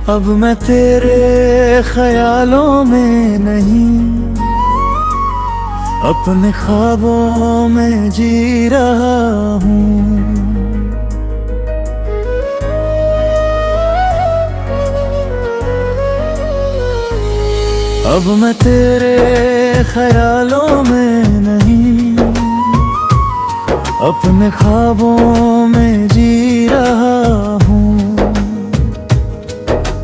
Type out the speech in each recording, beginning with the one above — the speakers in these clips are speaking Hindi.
अब मैं तेरे ख्यालों में नहीं, अपने ख्वाबों में जी रहा हूँ। अब मैं तेरे ख्यालों में नहीं, अपने ख्वाबों में जी रहा हूँ।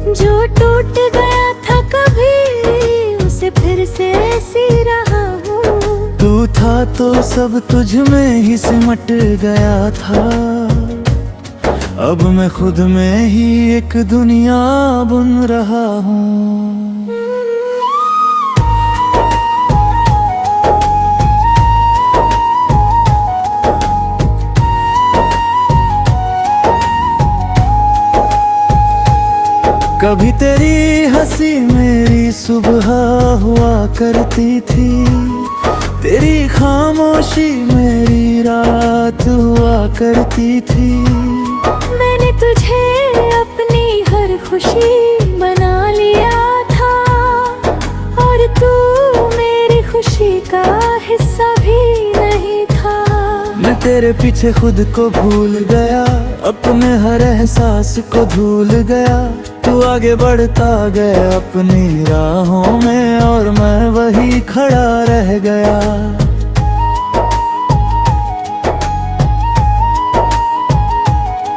जो टूट गया था कभी, उसे फिर से सी रहा हूँ। तू था तो सब तुझ में ही सिमट गया था, अब मैं खुद में ही एक दुनिया बुन रहा हूँ। कभी तेरी हंसी मेरी सुबह हुआ करती थी, तेरी खामोशी मेरी रात हुआ करती थी। मैंने तुझे अपनी हर खुशी बना लिया था, और तू मेरी खुशी का हिस्सा भी नहीं था। मैं तेरे पीछे खुद को भूल गया, अपने हर एहसास को भूल गया। तू आगे बढ़ता गया अपनी राहों में, और मैं वही खड़ा रह गया।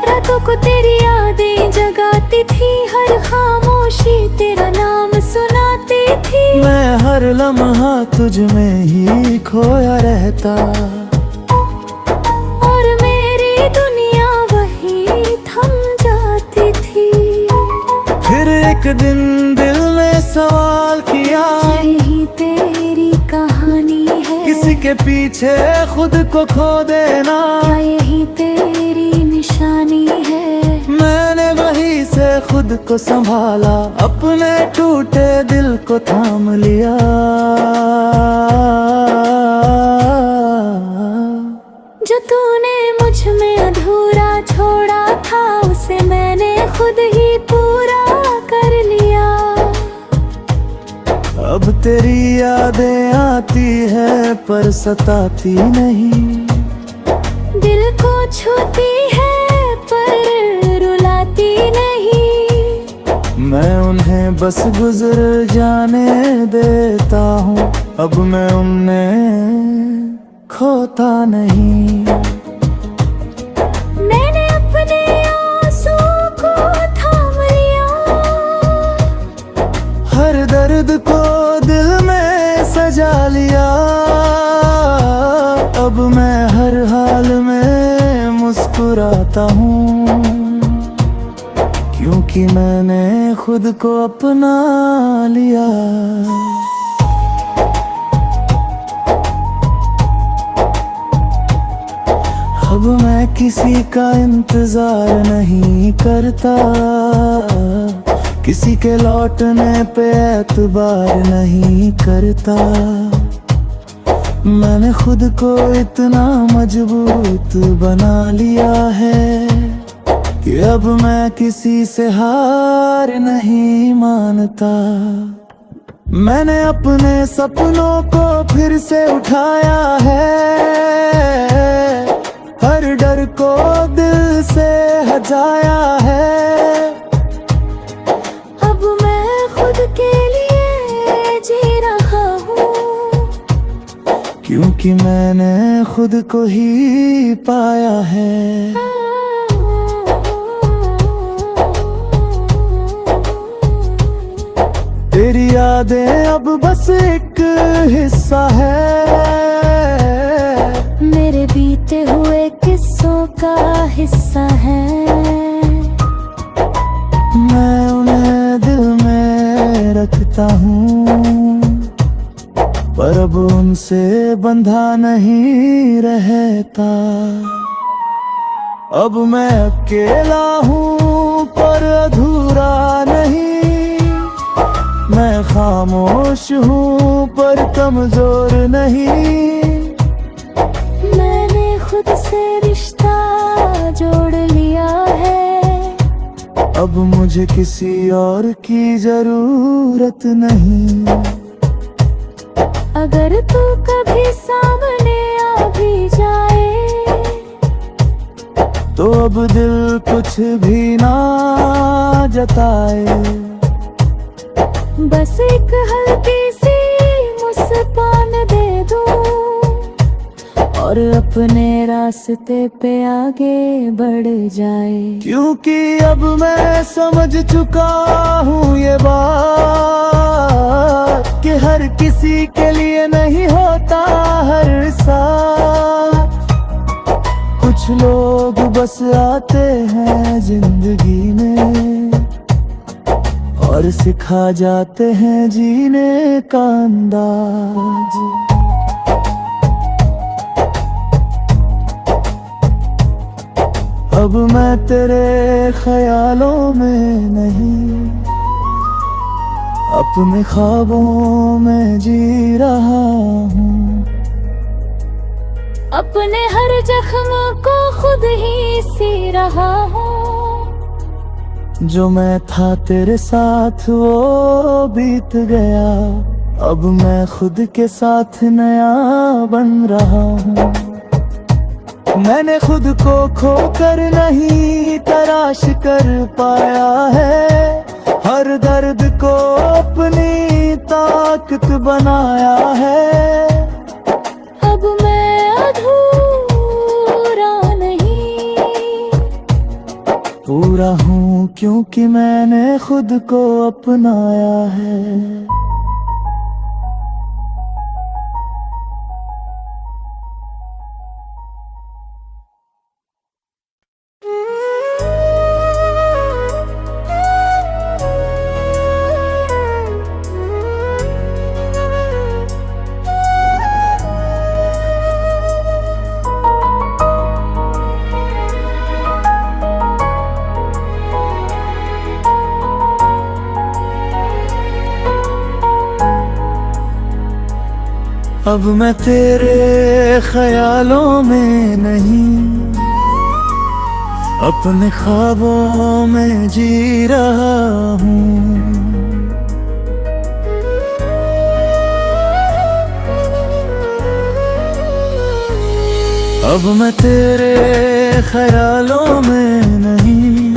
रातों को तेरी यादें जगाती थी, हर खामोशी तेरा नाम सुनाती थी। मैं हर लम्हा तुझ में ही खोया रहता, और मेरी दुनिया वही थम जाती थी। फिर एक दिन दिल ने सवाल किया, यही तेरी कहानी है? किसी के पीछे खुद को खो देना, क्या यही तेरी निशानी है? मैंने वहीं से खुद को संभाला, अपने टूटे दिल को थाम लिया। जो तूने मुझ में अधूरा छोड़ा था, उसे मैंने खुद ही पूरा कर लिया। अब तेरी यादें आती है पर सताती नहीं, दिल को छूती है पर रुलाती नहीं। मैं उन्हें बस गुजर जाने देता हूँ, अब मैं उन्हें खोता नहीं। मैंने अपने आंसुओं को थाम लिया, हर दर्द को दिल में सजा लिया। अब मैं हर हाल में मुस्कुराता हूँ, क्योंकि मैंने खुद को अपना लिया। अब मैं किसी का इंतजार नहीं करता, किसी के लौटने पे एतबार नहीं करता। मैंने खुद को इतना मजबूत बना लिया है कि अब मैं किसी से हार नहीं मानता। मैंने अपने सपनों को फिर से उठाया है, हर डर को दिल से हटाया है। अब मैं खुद के लिए जी रहा हूँ, क्योंकि मैंने खुद को ही पाया है। तेरी यादें अब बस एक हिस्सा है, मेरे बीते हुए किस्सों का हिस्सा है। मैं उन्हें दिल में रखता हूँ, पर अब उनसे बंधा नहीं रहता। अब मैं अकेला हूँ पर अधूरा नहीं, मैं खामोश हूँ पर कमजोर नहीं। मैंने खुद से रिश्ता जोड़ लिया है, अब मुझे किसी और की जरूरत नहीं। अगर तू कभी सामने आ भी जाए तो अब दिल कुछ भी ना जताए। बस एक हल्की सी मुस्कान दे दूं और अपने रास्ते पे आगे बढ़ जाए। क्योंकि अब मैं समझ चुका हूँ ये बात कि हर किसी के लिए नहीं होता हर साथ। कुछ लोग बस आते हैं जिंदगी में और सिखा जाते हैं जीने का अंदाज। अब मैं तेरे ख्यालों में नहीं, अपने ख्वाबों में जी रहा हूँ। अपने हर जख्म को खुद ही सी रहा हूँ। जो मैं था तेरे साथ वो बीत गया, अब मैं खुद के साथ नया बन रहा हूँ। मैंने खुद को खोकर नहीं तराश कर पाया है, हर दर्द को अपनी ताकत बनाया है। अब मैं अधूरा नहीं, पूरा हूँ क्योंकि मैंने खुद को अपनाया है। अब मैं तेरे ख्यालों में नहीं, अपने ख्वाबों में जी रहा हूँ। अब मैं तेरे ख्यालों में नहीं,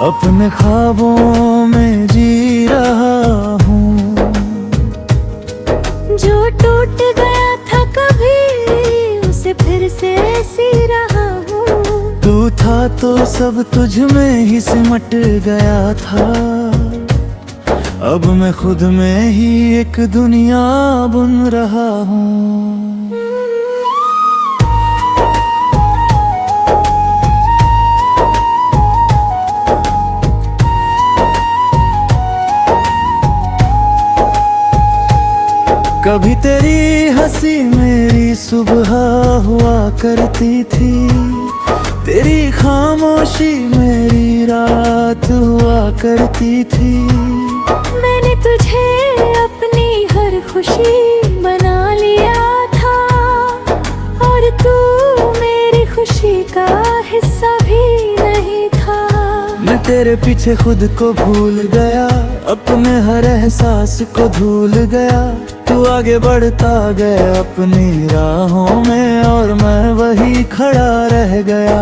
अपने ख्वाबों में जी रहा हूँ। जो टूट गया था कभी उसे फिर से सी रहा हूँ। तू था तो सब तुझ में ही सिमट गया था, अब मैं खुद में ही एक दुनिया बुन रहा हूँ। कभी तेरी हंसी मेरी सुबह हुआ करती थी, तेरी खामोशी मेरी रात हुआ करती थी। मैंने तुझे अपनी हर खुशी बना लिया था और तू मेरी खुशी का हिस्सा भी नहीं था। मैं तेरे पीछे खुद को भूल गया, अपने हर एहसास को भूल गया। तू आगे बढ़ता गया अपनी राहों में और मैं वही खड़ा रह गया।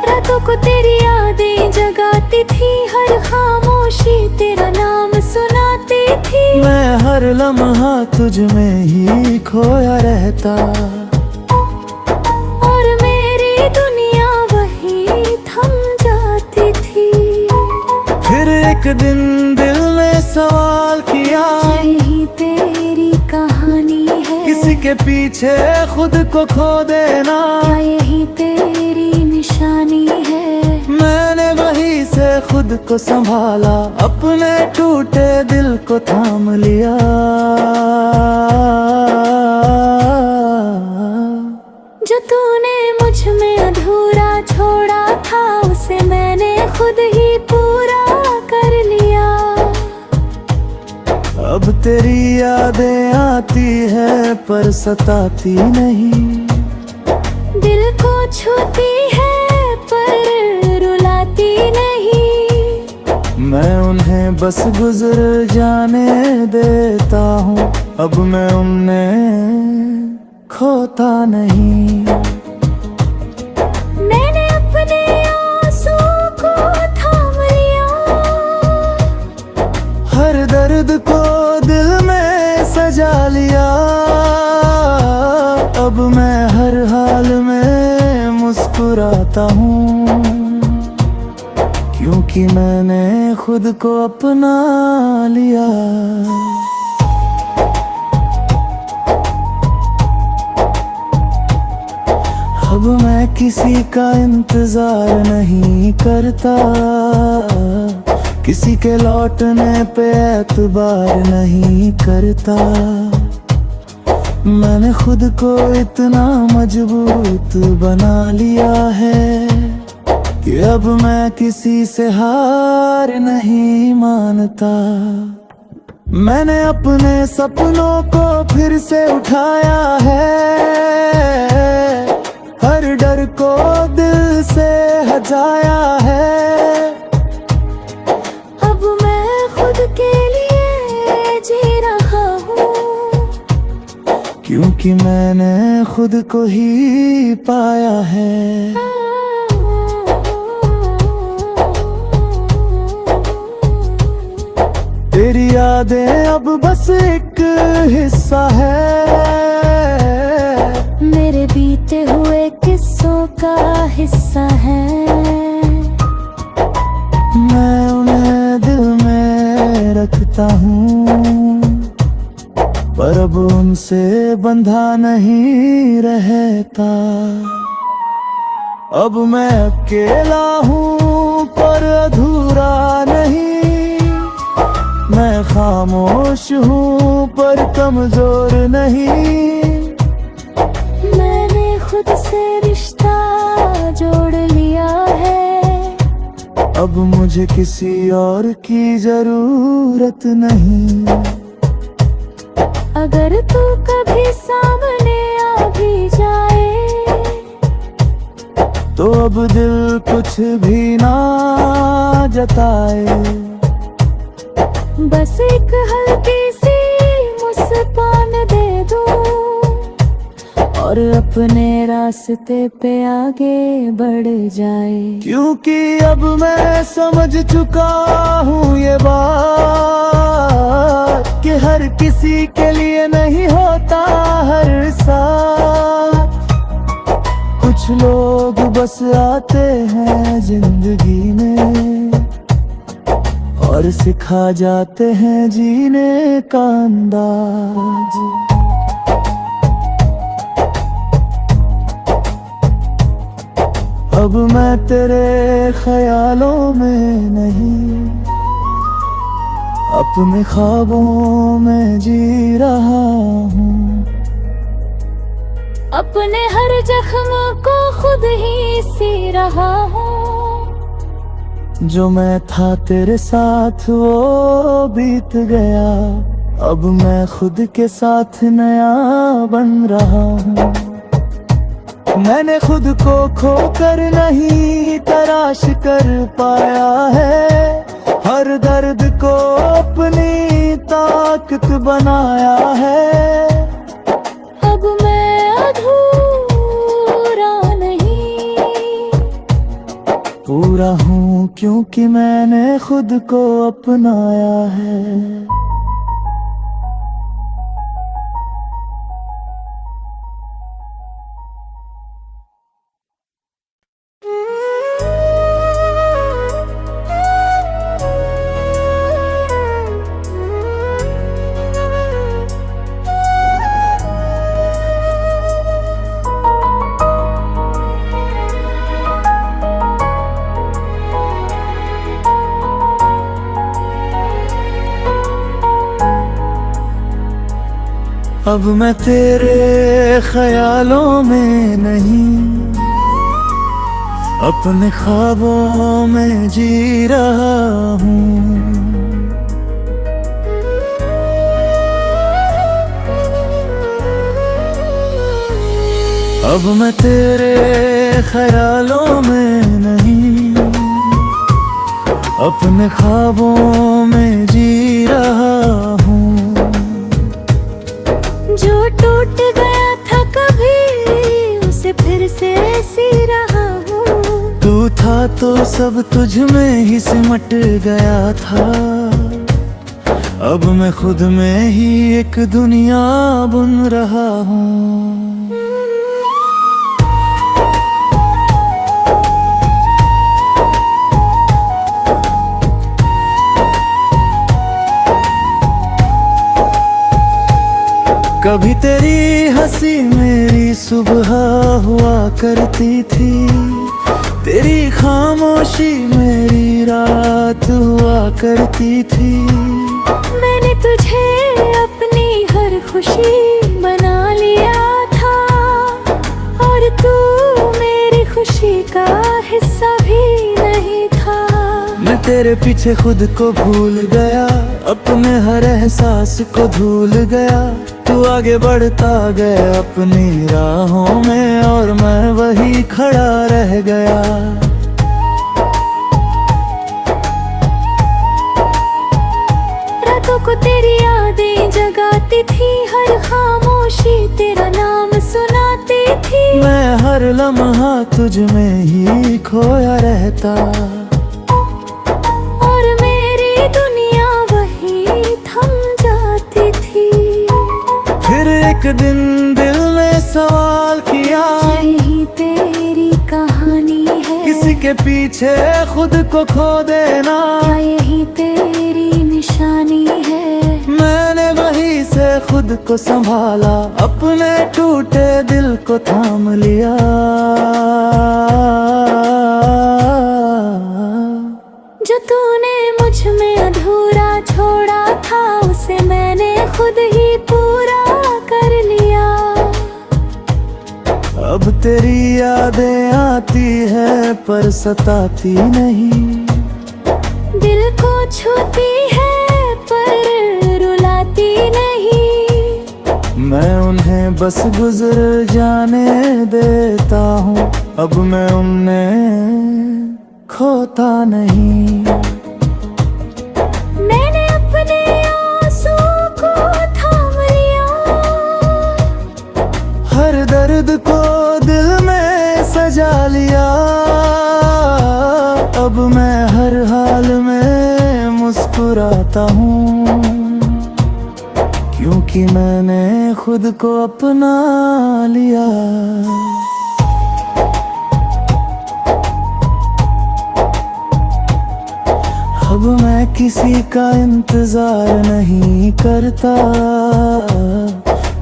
रातों को तेरी यादें जगाती थी, हर खामोशी तेरा नाम सुनाती थी। मैं हर लम्हा तुझ में ही खोया रहता और मेरी दुनिया वही थम जाती थी। फिर एक दिन दिल ने सवाल किया, यही तेरी कहानी है, किसी के पीछे खुद को खो देना क्या यही तेरी निशानी है। मैंने वहीं से खुद को संभाला, अपने टूटे दिल को थाम लिया। जो तूने मुझ में अधूरा छोड़ा था उसे मैंने खुद ही पूरा कर लिया। अब तेरी यादें आती है पर सताती नहीं, दिल को छूती है पर रुलाती नहीं। मैं उन्हें बस गुजर जाने देता हूँ, अब मैं उन्हें खोता नहीं। मैंने अपने आंसू को थाम लिया, हर दर्द को दिल में सजा लिया। अब मैं हर हाल में मुस्कुराता हूँ, क्योंकि मैंने खुद को अपना लिया। अब मैं किसी का इंतजार नहीं करता, किसी के लौटने पे एतबार नहीं करता। मैंने खुद को इतना मजबूत बना लिया है कि अब मैं किसी से हार नहीं मानता। मैंने अपने सपनों को फिर से उठाया है, हर डर को दिल से हटाया है। अब मैं खुद के लिए जी रहा हूँ, क्योंकि मैंने खुद को ही पाया है। तेरी यादें अब बस एक हिस्सा है, मेरे बीते हुए किस्सों का हिस्सा है। मैं उन्हें दिल में रखता हूँ, पर अब उनसे बंधा नहीं रहता। अब मैं अकेला हूँ पर अधूरा नहीं, मैं खामोश हूँ पर कमजोर नहीं। मैंने खुद से रिश्ता जोड़ लिया है, अब मुझे किसी और की जरूरत नहीं। अगर तू कभी सामने आ भी जाए, तो अब दिल कुछ भी ना जताए। बस एक हल्की सी मुस्कान दे दूं और अपने रास्ते पे आगे बढ़ जाए। क्योंकि अब मैं समझ चुका हूँ ये बात कि हर किसी के लिए नहीं होता हर साथ। कुछ लोग बस आते हैं जिंदगी में और सिखा जाते हैं जीने का अंदाज। अब मैं तेरे ख्यालों में नहीं, अपने ख्वाबों में जी रहा हूँ। अपने हर जख्म को खुद ही सी रहा हूँ। जो मैं था तेरे साथ वो बीत गया, अब मैं खुद के साथ नया बन रहा हूँ। मैंने खुद को खोकर नहीं तराश कर पाया है, हर दर्द को अपनी ताकत बनाया है। अब मैं अधूरा नहीं, पूरा हूँ क्योंकि मैंने खुद को अपनाया है। अब मैं तेरे ख्यालों में नहीं, अपने ख्वाबों में जी रहा हूँ। अब अब मैं तेरे ख्यालों में नहीं, अपने ख्वाबों में जी रहा हूँ। जो टूट गया था कभी उसे फिर से सी रहा हूँ। तू था तो सब तुझ में ही सिमट गया था, अब मैं खुद में ही एक दुनिया बुन रहा हूँ। कभी तेरी हंसी मेरी सुबह हुआ करती थी, तेरी खामोशी मेरी रात हुआ करती थी। मैंने तुझे अपनी हर खुशी बना लिया था, और तू मेरी खुशी का हिस्सा भी नहीं था। मैं तेरे पीछे खुद को भूल गया, अपने हर एहसास को भूल गया। तू आगे बढ़ता गया अपनी राहों में, और मैं वही खड़ा रह गया। रातों को तेरी यादें जगाती थी, हर खामोशी तेरा नाम सुनाती थी। मैं हर लम्हा तुझ में ही खोया रहता, और मेरी दुनिया वही थम जाती थी। फिर एक दिन दिल ने सवाल किया, यही तेरी कहानी है? किसी के पीछे खुद को खो देना, क्या यही तेरी निशानी है? मैंने वहीं से खुद को संभाला, अपने टूटे दिल को थाम लिया। जो तूने मुझ में अधूरा छोड़ा था, उसे मैंने खुद ही पूरा कर लिया। अब तेरी यादें आती है पर सताती नहीं, दिल को छूती है पर रुलाती नहीं। मैं उन्हें बस गुजर जाने देता हूँ, अब मैं उन्हें खोता नहीं। मैंने अपने आंसू को थाम लिया, हर दर्द को दिल में सजा लिया। अब मैं हर हाल में मुस्कुराता हूँ, क्योंकि मैंने खुद को अपना लिया। अब मैं किसी का इंतजार नहीं करता,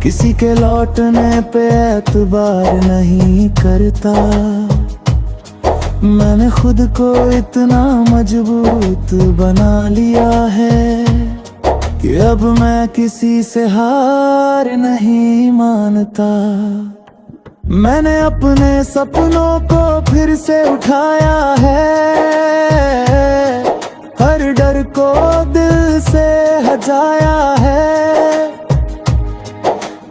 किसी के लौटने पे एतबार नहीं करता। मैंने खुद को इतना मजबूत बना लिया है कि अब मैं किसी से हार नहीं मानता। मैंने अपने सपनों को फिर से उठाया है, हर डर को दिल से हटाया है।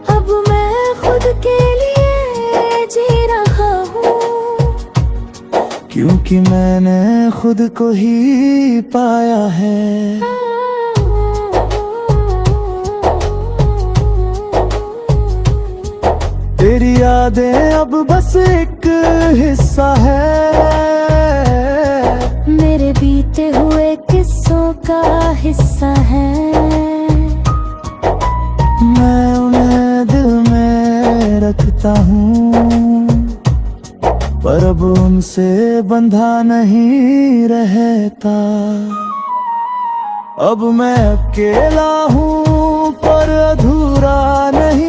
अब मैं खुद के लिए जी रहा हूँ, क्योंकि मैंने खुद को ही पाया है। तेरी यादें अब बस एक हिस्सा है, मेरे बीते हुए किस्सों का हिस्सा है। मैं उन्हें दिल में रखता हूँ, पर अब उनसे बंधा नहीं रहता। अब मैं अकेला हूँ पर अधूरा नहीं,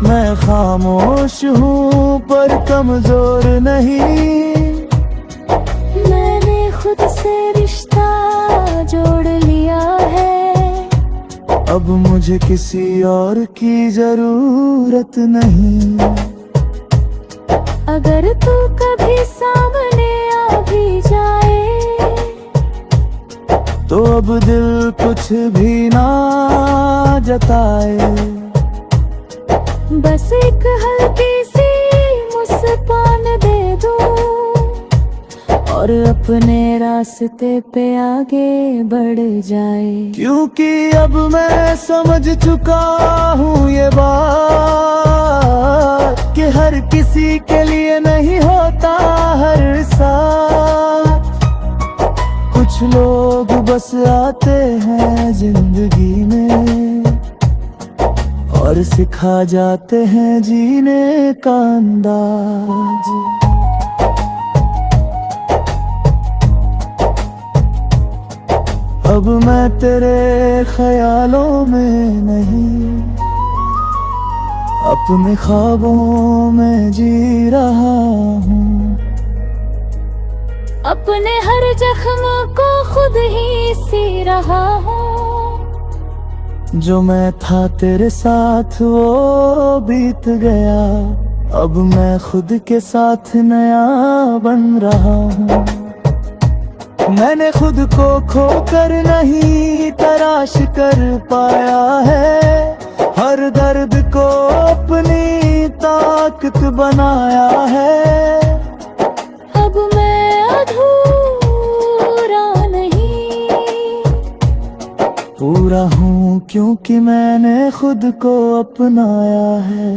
मैं खामोश हूँ पर कमजोर नहीं। मैंने खुद से रिश्ता जोड़ लिया है, अब मुझे किसी और की जरूरत नहीं। अगर तू कभी सामने आ भी जाए, तो अब दिल कुछ भी ना जताए। बस एक हल्की और अपने रास्ते पे आगे बढ़ जाए। क्योंकि अब मैं समझ चुका हूँ ये बात कि हर किसी के लिए नहीं होता हर साथ। कुछ लोग बस आते हैं जिंदगी में और सिखा जाते हैं जीने का अंदाज। अब मैं तेरे ख्यालों में नहीं, अपने ख्वाबों में जी रहा हूँ। अपने हर जख्म को खुद ही सी रहा हूँ। जो मैं था तेरे साथ वो बीत गया, अब मैं खुद के साथ नया बन रहा हूँ। मैंने खुद को खो कर नहीं तराश कर पाया है, हर दर्द को अपनी ताकत बनाया है। अब मैं अधूरा नहीं, पूरा हूँ क्योंकि मैंने खुद को अपनाया है।